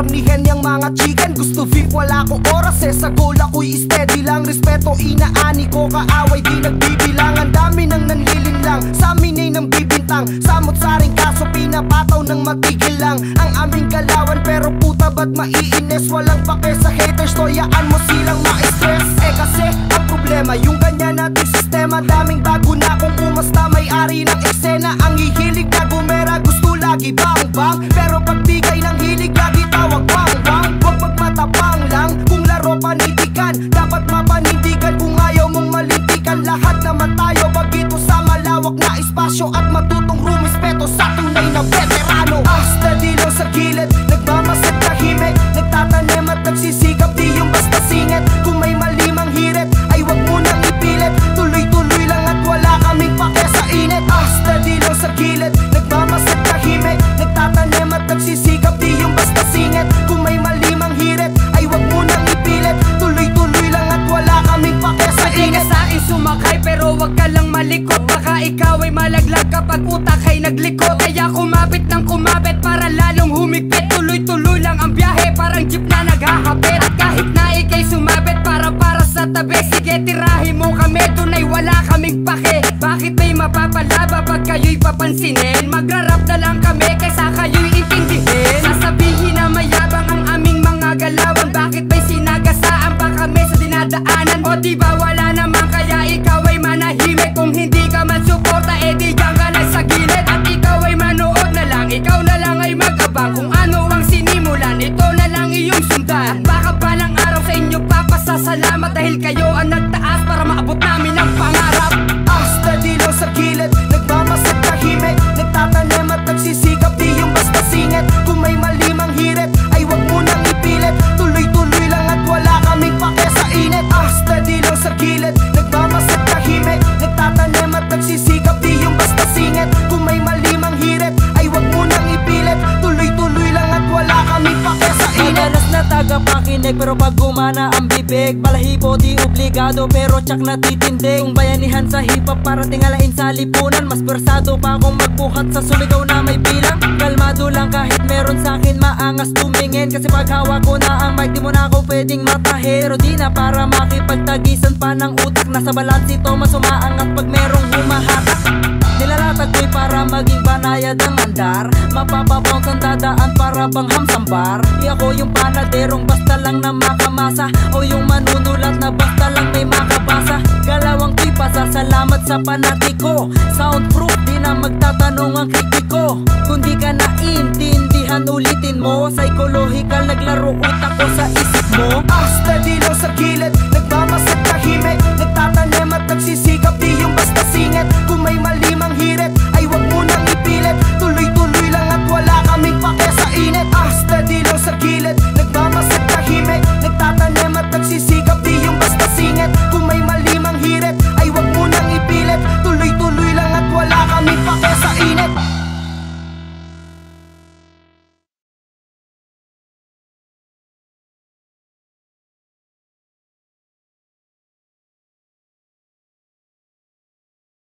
karnihen yang mga chicken. Gusto beef, wala ko oras sa goal ako'y steady lang. Respeto inaani ko, kaaway di nagbibilang. Ang dami nang nanlilinlang, sa amin ay nang bibintang. Samot-saring kaso pinapataw ng matigil lang ang aming galawan. Pero puta ba't maiinis? Walang pake sa haters, toyaan mo silang ma-stress. Kasi ang problema, yung ganyan nating sistema. Daming bago na kung umasta, may-ari ng eksena. Ang hihilig na gumera, gusto lagi bang-bang. Pero pagbigay ng hilig, lagi tawag bang-bang. Huwag magmatapang lang, kung laro panindigan. Dapat mapanindigan kung ayaw mong malintikan. Lahat naman tayo bagito sa malawak na espasyo. At matutong rumispeto sa tunay na veterano. Steady lang sa gilid, nagmamasid tahimik. Nagtatanim at nagsisikap, di yung basta singit. Kung may mali mang hirit, ay wag mo nang ipilit. Tuloy-tuloy lang at wala kaming pake sa init. Steady lang sa gilid, nagmamasid tahimik. Nagtatanim at nagsisikap, di yung basta singit. Kung may mali mang hirit, ay wag mo nang ipilit. Tuloy-tuloy lang at wala kaming pake sa init. Pwede ka sa'kin sumakay pero wag ka lang malikot. Baka ikaw ay malaglag kapag utak ay naglikot. Kaya kumapit ng kumapit para lalong humigpit. Tuloy-tuloy lang ang biyahe, parang jeep na naghahapit. At kahit na ikay sumabit para sa tabi, sige tirahin mo kami, dun ay wala kaming pake. Bakit may mapapalaba pag kayo'y papansinin? Magra-rap na lang kami kaysa kayo'y intindihin. Sasabihin na mayabang ang aming mga galawan. Bakit may sinagasaan pa kami sa dinadaanan? O diba wala naman kaya ikaw ay manahimik? Kung hindi ka man suporta, edi dyan ka lang sa gilid. At ikaw ay manood na lang, ikaw na lang ay mag-abang. Kung ano ang sinimulan, ito na lang iyong sundan. At baka balang araw sa inyo papasasalamat, dahil kayo ang nagtaas para maabot namin ang pangarap. Steady lang sa gilid, nagmamasid tahimik. Nagtatanim at nagsisikap, di yung basta singit. Kung may mali mang hirit, ay wag mo nang ipilit. Tuloy-tuloy lang at wala kaming pake sa init. Steady lang sa gilid, nagmamasid tahimik. Nagtatanim at nagsisikap, di yung basta singit. Kung may mali mang hirit, ay wag mo nang ipilit. Tuloy-tuloy lang at wala kaming pake sa init. Madalas na tagapakinig pero pag gumana ang bibig, balahibo di obligado pero tsak na titindig. Kung bayanihan sa hip-hop para tingalain sa lipunan, mas persado pa akong magbuhat sa sumigaw na may bilang. Kalmado lang kahit meron sa'kin maangas tumingin. Kasi pag hawak ko na ang mic, di mo na ako pwedeng matahin. Pero di na para makipagtagisan pa ng utak. Nasa balance ito mas umaangat pag merong humahatak. Nilalatag ko'y para maging banayad ang andar. Mapapabounce ang dadaan para bang hamsambar. Di ako yung panaderong basta lang na makamasa, o yung manunulat na basta lang may makabasa. Galawang ko'y pasasalamat sa panatiko. Soundproof, di na magtatanong ang kritiko. Kung di ka naintindihan ulitin mo. Psychological naglaro utak ko sa isip mo.